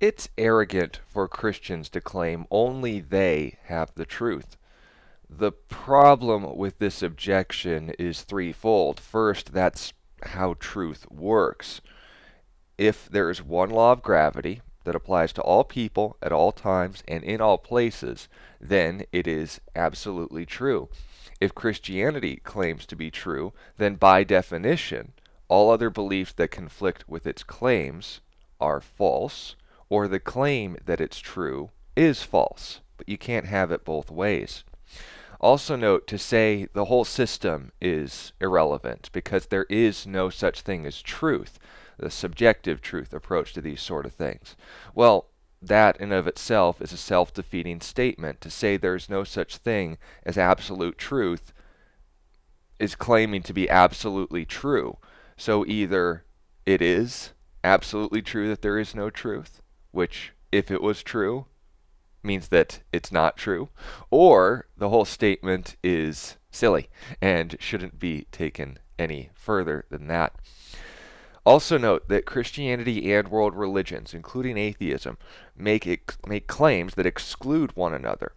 It's arrogant for Christians to claim only they have the truth. The problem with this objection is threefold. First, that's how truth works. If there is one law of gravity that applies to all people at all times and in all places, then it is absolutely true. If Christianity claims to be true, then by definition, all other beliefs that conflict with its claims are false, or the claim that it's true is false. But you can't have it both ways. Also note to say the whole system is irrelevant because there is no such thing as truth, the subjective truth approach to these sort of things. Well, that in of itself is a self-defeating statement. To say there's no such thing as absolute truth is claiming to be absolutely true. So either it is absolutely true that there is no truth, which if it was true, means that it's not true, or the whole statement is silly and shouldn't be taken any further than that. Also note that Christianity and world religions, including atheism, make claims that exclude one another.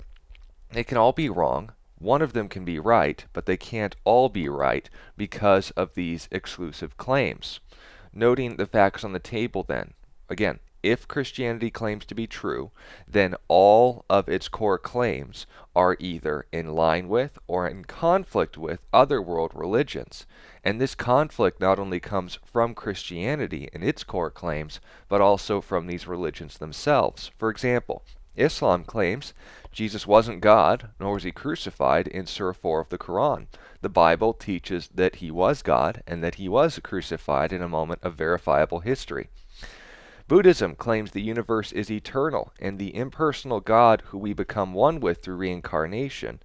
They can all be wrong, one of them can be right, but they can't all be right because of these exclusive claims. Noting the facts on the table then, again, if Christianity claims to be true, then all of its core claims are either in line with or in conflict with other world religions. And this conflict not only comes from Christianity and its core claims, but also from these religions themselves. For example, Islam claims Jesus wasn't God, nor was he crucified in Surah 4 of the Quran. The Bible teaches that he was God and that he was crucified in a moment of verifiable history. Buddhism claims the universe is eternal, and the impersonal God who we become one with through reincarnation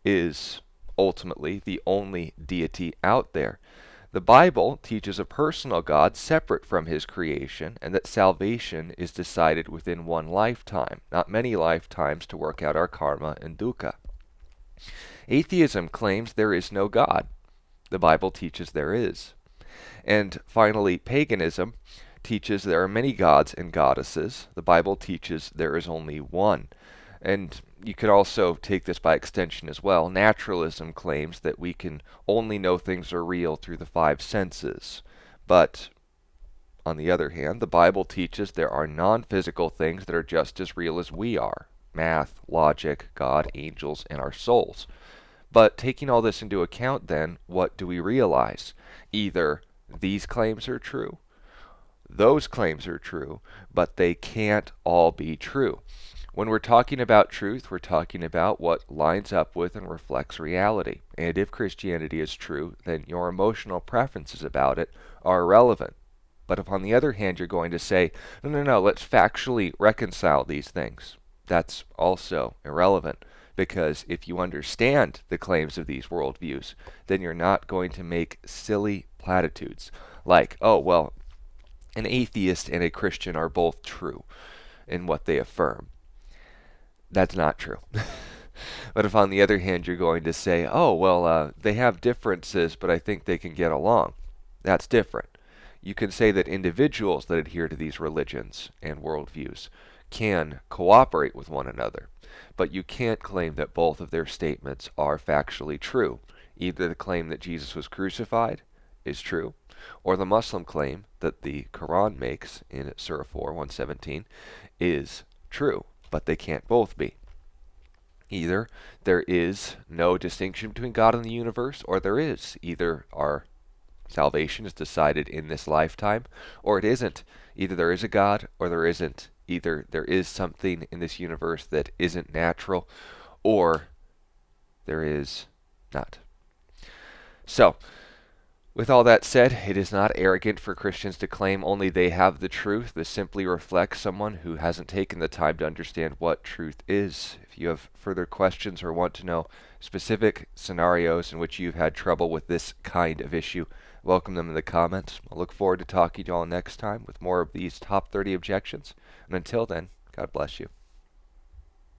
is ultimately the only deity out there. The Bible teaches a personal God separate from his creation, and that salvation is decided within one lifetime, not many lifetimes to work out our karma and dukkha. Atheism claims there is no God. The Bible teaches there is. And finally, paganism teaches there are many gods and goddesses. The Bible teaches there is only one. And you could also take this by extension as well. Naturalism claims that we can only know things are real through the five senses. But on the other hand, the Bible teaches there are non-physical things that are just as real as we are. Math, logic, God, angels, and our souls. But taking all this into account then, what do we realize? Either these claims are true, those claims are true, but they can't all be true. When we're talking about truth, we're talking about what lines up with and reflects reality. And if Christianity is true, then your emotional preferences about it are irrelevant. But if on the other hand you're going to say, no, let's factually reconcile these things, that's also irrelevant. Because if you understand the claims of these worldviews, then you're not going to make silly platitudes like, oh, well, an atheist and a Christian are both true in what they affirm. That's not true. But if on the other hand you're going to say, oh, well, they have differences, but I think they can get along, that's different. You can say that individuals that adhere to these religions and worldviews can cooperate with one another, but you can't claim that both of their statements are factually true. Either the claim that Jesus was crucified is true, or the Muslim claim that the Quran makes in Surah 4, 117 is true, but they can't both be. Either there is no distinction between God and the universe, or there is. Either our salvation is decided in this lifetime, or it isn't. Either there is a God, or there isn't. Either there is something in this universe that isn't natural, or there is not. So, with all that said, it is not arrogant for Christians to claim only they have the truth. This simply reflects someone who hasn't taken the time to understand what truth is. If you have further questions or want to know specific scenarios in which you've had trouble with this kind of issue, welcome them in the comments. I look forward to talking to you all next time with more of these top 30 objections. And until then, God bless you.